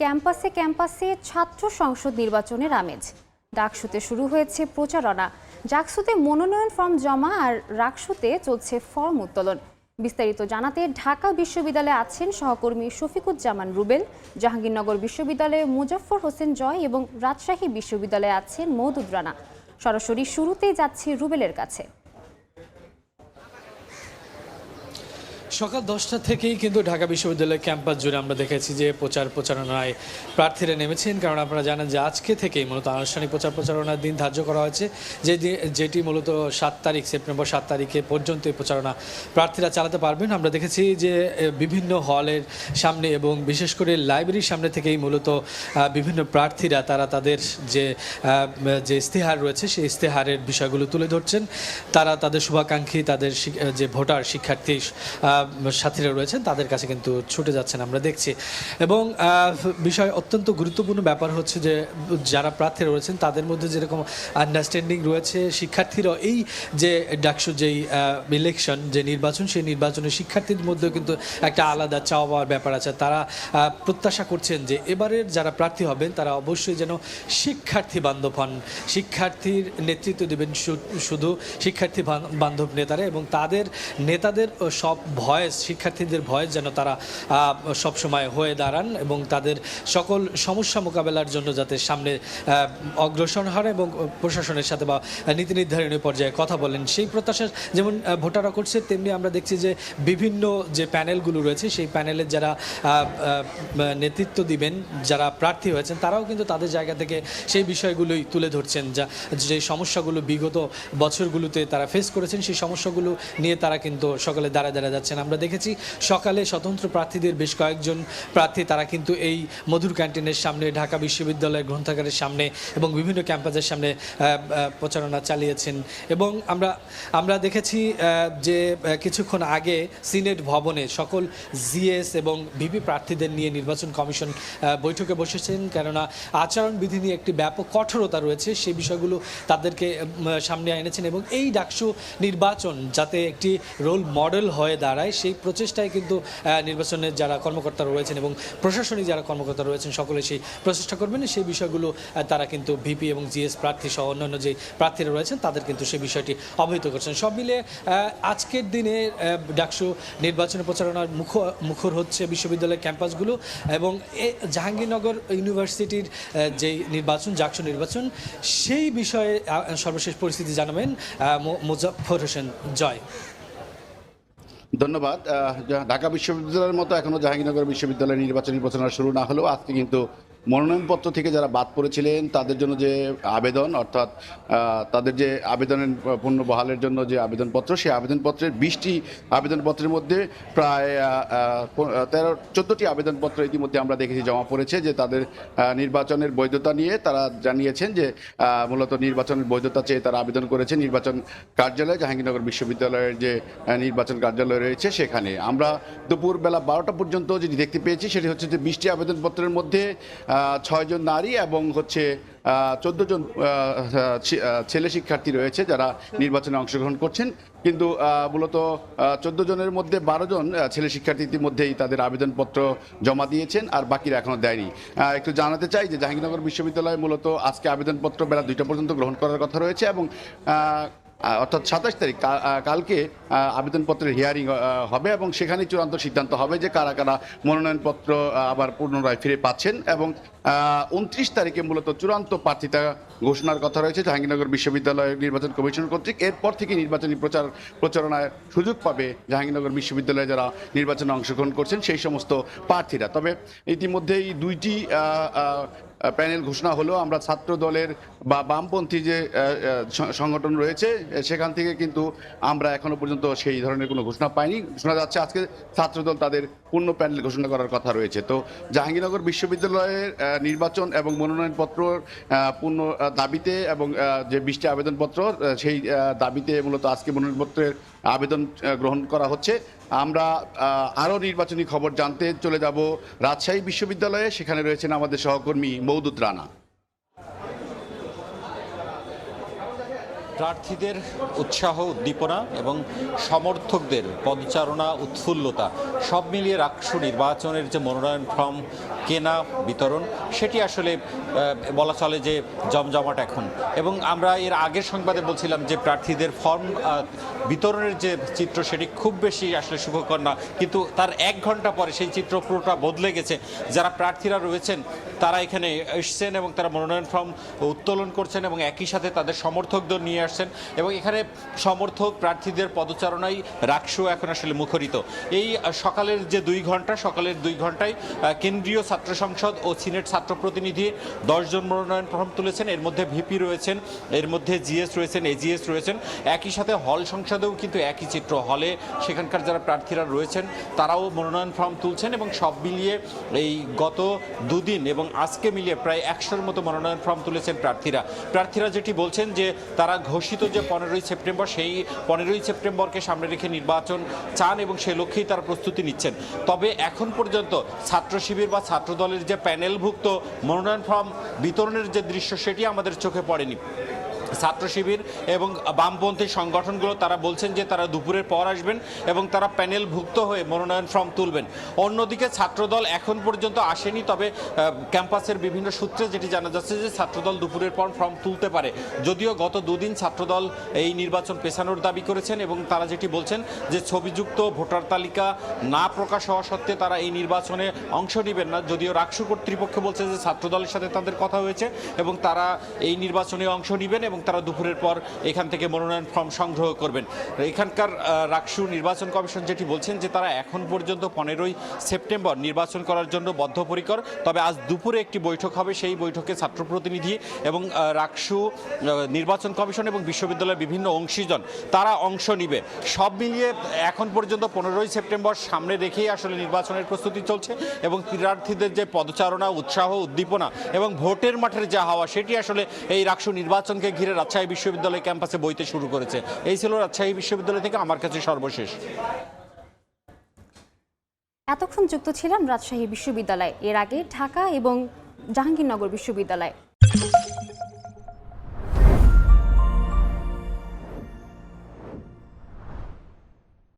ক্যাম্পাসে ক্যাম্পাসে ছাত্র সংসদ নির্বাচনের আমেজ। ডাকসুতে শুরু হয়েছে প্রচারণা। জাকসুতে মনোনয়ন ফর্ম জমা আর রাকসুতে চলছে ফর্ম উত্তোলন। বিস্তারিত জানাতে ঢাকা বিশ্ববিদ্যালয়ে আছেন সহকর্মী শফিকুজ্জামান রুবেল, জাহাঙ্গীরনগর বিশ্ববিদ্যালয়ে মুজাফফর হোসেন জয় এবং রাজশাহী বিশ্ববিদ্যালয়ে আছেন মওদুদ রানা। সরাসরি শুরুতেই যাচ্ছি রুবেলের কাছে। সকাল 10টা থেকেই কিন্তু ঢাকা বিশ্ববিদ্যালয়ের ক্যাম্পাস জুড়ে আমরা দেখেছি যে প্রচারণায় প্রার্থীরা নেমেছেন, কারণ আপনারা জানেন যে আজকে থেকেই মূলত আনুষ্ঠানিক প্রচারণার দিন ধার্য করা হয়েছে, যেটি মূলত সেপ্টেম্বর 7 তারিখে পর্যন্ত এই প্রচারণা প্রার্থীরা চালাতে পারবেন। আমরা দেখেছি যে বিভিন্ন হলের সামনে এবং বিশেষ করে লাইব্রেরির সামনে থেকেই মূলত বিভিন্ন প্রার্থীরা তারা তাদের যে ইশতেহার রয়েছে সেই ইশতেহারের বিষয়গুলো তুলে ধরছেন। তারা তাদের শুভাকাঙ্ক্ষী, তাদের যে ভোটার শিক্ষার্থী সাথীরা রয়েছেন তাদের কাছে কিন্তু ছুটে যাচ্ছেন আমরা দেখছি। এবং বিষয় অত্যন্ত গুরুত্বপূর্ণ ব্যাপার হচ্ছে যে যারা প্রার্থীরা রয়েছেন তাদের মধ্যে যেরকম আন্ডারস্ট্যান্ডিং রয়েছে, শিক্ষার্থীরা এই যে ডাকসু যেই ইলেকশন যে নির্বাচন, সেই নির্বাচনের শিক্ষার্থীদের মধ্যেও কিন্তু একটা আলাদা চাওয়া পাওয়ার ব্যাপার আছে। তারা প্রত্যাশা করছেন যে এবারের যারা প্রার্থী হবেন তারা অবশ্যই যেন শিক্ষার্থী বান্ধব হন, শিক্ষার্থীর নেতৃত্ব দেবেন শুধু শিক্ষার্থী বান্ধব নেতারা, এবং তাদের নেতাদের সব ভয়েস, শিক্ষার্থীদের ভয়েস যেন তারা সবসময় হয়ে দাঁড়ান এবং তাদের সকল সমস্যা মোকাবেলার জন্য যাতে সামনে অগ্রসর হন এবং প্রশাসনের সাথে বা নীতি নির্ধারণী পর্যায়ে কথা বলেন, সেই প্রত্যাশা যেমন ভোটাররা করছে, তেমনি আমরা দেখছি যে বিভিন্ন যে প্যানেলগুলো রয়েছে সেই প্যানেলের যারা নেতৃত্ব দিবেন, যারা প্রার্থী হয়েছেন তারাও কিন্তু তাদের জায়গা থেকে সেই বিষয়গুলোই তুলে ধরছেন, যে সমস্যাগুলো বিগত বছরগুলোতে তারা ফেস করেছেন সেই সমস্যাগুলো নিয়ে তারা কিন্তু সকালে দাঁড়ায় যাচ্ছেন। আমরা দেখেছি সকালে স্বতন্ত্র প্রার্থীদের বেশ কয়েকজন প্রার্থী তারা কিন্তু এই মধুর ক্যান্টিনের সামনে, ঢাকা বিশ্ববিদ্যালয়ের গ্রন্থাগারের সামনে এবং বিভিন্ন ক্যাম্পাসের সামনে প্রচারণা চালিয়েছেন। এবং আমরা দেখেছি যে কিছুক্ষণ আগে সিনেট ভবনে সকল জিএস এবং ভিপি প্রার্থীদের নিয়ে নির্বাচন কমিশন বৈঠকে বসেছেন, কেননা আচরণবিধি নিয়ে একটি ব্যাপক কঠোরতা রয়েছে, সেই বিষয়গুলো তাদেরকে সামনে এনেছেন এবং এই ডাকসু নির্বাচন যাতে একটি রোল মডেল হয়ে দাঁড়ায় সেই প্রচেষ্টায় কিন্তু নির্বাচনের যারা কর্মকর্তা রয়েছেন এবং প্রশাসনিক যারা কর্মকর্তা রয়েছেন সকলে সেই প্রচেষ্টা করবেন। সেই বিষয়গুলো তারা কিন্তু ভিপি এবং জিএস প্রার্থী সহ অন্যান্য যে প্রার্থীরা রয়েছেন তাদের কিন্তু সেই বিষয়টি অবহিত করছেন। সব মিলে আজকের দিনে ডাকসু নির্বাচনের প্রচারণার মুখর হচ্ছে বিশ্ববিদ্যালয়ের ক্যাম্পাসগুলো এবং জাহাঙ্গীরনগর ইউনিভার্সিটির যেই নির্বাচন, জাকসু নির্বাচন, সেই বিষয়ে সর্বশেষ পরিস্থিতি জানাবেন মুজাফফর হোসেন জয়। ধন্যবাদ। ঢাকা বিশ্ববিদ্যালয়ের মতো এখনও জাহাঙ্গীরনগর বিশ্ববিদ্যালয়ের নির্বাচনী প্রচারণা শুরু না হলেও আজকে কিন্তু মনোনয়নপত্র থেকে যারা বাদ পড়েছিলেন তাদের জন্য যে আবেদন, অর্থাৎ তাদের যে আবেদনের পূর্ণ বহালের জন্য যে আবেদনপত্র, সেই আবেদনপত্রের 20টি আবেদনপত্রের মধ্যে প্রায় 14টি আবেদনপত্র ইতিমধ্যে আমরা দেখেছি জমা পড়েছে, যে তাদের নির্বাচনের বৈধতা নিয়ে তারা জানিয়েছেন যে মূলত নির্বাচনের বৈধতা চেয়ে তারা আবেদন করেছে নির্বাচন কার্যালয়, জাহাঙ্গীরনগর বিশ্ববিদ্যালয়ের যে নির্বাচন কার্যালয় রয়েছে সেখানে। আমরা দুপুর বেলা 12টা পর্যন্ত যেটি দেখতে পেয়েছি সেটি হচ্ছে যে 20টি আবেদনপত্রের মধ্যে 6 জন নারী এবং 14 জন ছেলে শিক্ষার্থী রয়েছে যারা নির্বাচনে অংশগ্রহণ করছেন, কিন্তু মূলত 14 জনের মধ্যে 12 জন ছেলে শিক্ষার্থী ইতিমধ্যেই তাদের আবেদনপত্র জমা দিয়েছেন আর বাকিরা এখনও দেয়নি। একটু জানাতে চাই যে জাহাঙ্গীরনগর বিশ্ববিদ্যালয়ে মূলত আজকে আবেদনপত্র বেলা 2টা পর্যন্ত গ্রহণ করার কথা রয়েছে এবং অর্থাৎ 27 তারিখ কালকে আবেদনপত্রের হিয়ারিং হবে এবং সেখানেই চূড়ান্ত সিদ্ধান্ত হবে যে কারা কারা মনোনয়নপত্র আবার পুনরায় ফিরে পাচ্ছেন এবং 29 তারিখে মূলত চূড়ান্ত প্রার্থিতা ঘোষণার কথা রয়েছে জাহাঙ্গীরনগর বিশ্ববিদ্যালয়ের নির্বাচন কমিশন কর্তৃক। এরপর থেকে নির্বাচনী প্রচারণায় সুযোগ পাবে জাহাঙ্গীরনগর বিশ্ববিদ্যালয়ে যারা নির্বাচনে অংশগ্রহণ করছেন সেই সমস্ত প্রার্থীরা। তবে ইতিমধ্যেই 2টি প্যানেল ঘোষণা হলো। আমরা ছাত্র দলের বা বামপন্থী যে সংগঠন রয়েছে সেখান থেকে কিন্তু আমরা এখনো পর্যন্ত সেই ধরনের কোনো ঘোষণা পাইনি। শোনা যাচ্ছে আজকে ছাত্রদল তাদের পূর্ণ প্যানেল ঘোষণা করার কথা রয়েছে। তো জাহাঙ্গীরনগর বিশ্ববিদ্যালয়ের নির্বাচন এবং মনোনয়নপত্র পূর্ণ দাবিতে এবং যে 20টি আবেদনপত্র সেই দাবিতে মূলত আজকে মনোনয়নপত্রের আবেদন গ্রহণ করা হচ্ছে। আমরা আরও নির্বাচনী খবর জানতে চলে যাব রাজশাহী বিশ্ববিদ্যালয়ে, সেখানে রয়েছেন আমাদের সহকর্মী মওদুদ রানা। প্রার্থীদের উৎসাহ উদ্দীপনা এবং সমর্থকদের পদচারণা উৎফুল্লতা সব মিলিয়ে রাকসু নির্বাচনের যে মনোনয়ন ফর্ম কেনা বিতরণ সেটি আসলে বলা চলে যে জমজমাট এখন। এবং আমরা এর আগের সংবাদে বলছিলাম যে প্রার্থীদের ফর্ম বিতরণের যে চিত্র সেটি খুব বেশি আসলে সুখকর না, কিন্তু তার 1 ঘন্টা পরে সেই চিত্র পুরোটা বদলে গেছে। যারা প্রার্থীরা রয়েছেন তারা এখানে এসছেন এবং তারা মনোনয়ন ফর্ম উত্তোলন করছেন এবং একই সাথে তাদের সমর্থকদের নিয়ে আসছেন এবং এখানে সমর্থক প্রার্থীদের পদচারণায় রাকসু এখন আসলে মুখরিত। এই সকালের যে 2 ঘন্টায় কেন্দ্রীয় ছাত্র সংসদ ও সিনেট ছাত্র প্রতিনিধি 10 জন মনোনয়ন ফর্ম তুলেছেন। এর মধ্যে ভিপি রয়েছেন, এর মধ্যে জিএস রয়েছেন, এজিএস রয়েছেন। একই সাথে হল সংসদেও কিন্তু একই চিত্র, হলে সেখানকার যারা প্রার্থীরা রয়েছেন তারাও মনোনয়ন ফর্ম তুলছেন এবং সব মিলিয়ে এই গত 2 দিন এবং আজকে মিলিয়ে প্রায় 100-র মতো মনোনয়ন ফর্ম তুলেছেন প্রার্থীরা যেটি বলছেন যে তারা ঘোষিত যে 15ই সেপ্টেম্বর, সেই 15ই সেপ্টেম্বরকে সামনে রেখে নির্বাচন চান এবং সে লক্ষ্যেই তারা প্রস্তুতি নিচ্ছেন। তবে এখন পর্যন্ত ছাত্র শিবির বা ছাত্র দলের যে প্যানেলভুক্ত মনোনয়ন ফর্ম বিতরণের যে দৃশ্য সেটি আমাদের চোখে পড়েনি। ছাত্র শিবির এবং বামপন্থী সংগঠনগুলো তারা বলছেন যে তারা দুপুরের পর আসবেন এবং তারা প্যানেলভুক্ত হয়ে মনোনয়ন ফর্ম তুলবেন। অন্যদিকে ছাত্রদল এখন পর্যন্ত আসেনি, তবে ক্যাম্পাসের বিভিন্ন সূত্রে যেটি জানা যাচ্ছে যে ছাত্রদল দুপুরের পর ফর্ম তুলতে পারে। যদিও গত 2 দিন ছাত্রদল এই নির্বাচন পেছানোর দাবি করেছেন এবং তারা যেটি বলছেন যে ছবিযুক্ত ভোটার তালিকা না প্রকাশ হওয়া সত্ত্বে তারা এই নির্বাচনে অংশ নেবেন না। যদিও রাকসু কর্তৃপক্ষ বলছে যে ছাত্রদলের সাথে তাদের কথা হয়েছে এবং তারা এই নির্বাচনে অংশ নেবেন এবং তারা দুপুরের পর এখান থেকে মনোনয়ন ফর্ম সংগ্রহ করবেন। এখানকার রাকসু নির্বাচন কমিশন যেটি বলছেন যে তারা এখন পর্যন্ত 15ই সেপ্টেম্বর নির্বাচন করার জন্য বদ্ধপরিকর। তবে আজ দুপুরে একটি বৈঠক হবে, সেই বৈঠকে ছাত্র প্রতিনিধি এবং রাকসু নির্বাচন কমিশন এবং বিশ্ববিদ্যালয়ের বিভিন্ন অংশীজন তারা অংশ নিবে। সব মিলিয়ে এখন পর্যন্ত 15ই সেপ্টেম্বর সামনে রেখেই আসলে নির্বাচনের প্রস্তুতি চলছে এবং প্রার্থীদের যে পদচারণা, উৎসাহ, উদ্দীপনা এবং ভোটের মাঠের যে হাওয়া সেটি আসলে এই রাকসু নির্বাচনকে ঘিরে রাজশাহী বিশ্ববিদ্যালয় ক্যাম্পাসে বইতে শুরু করেছে। এই ছিল রাজশাহী বিশ্ববিদ্যালয় থেকে আমার কাছে সর্বশেষ। এতক্ষণ যুক্ত ছিলাম রাজশাহী বিশ্ববিদ্যালয়, এর আগে ঢাকা এবং জাহাঙ্গীরনগর বিশ্ববিদ্যালয়।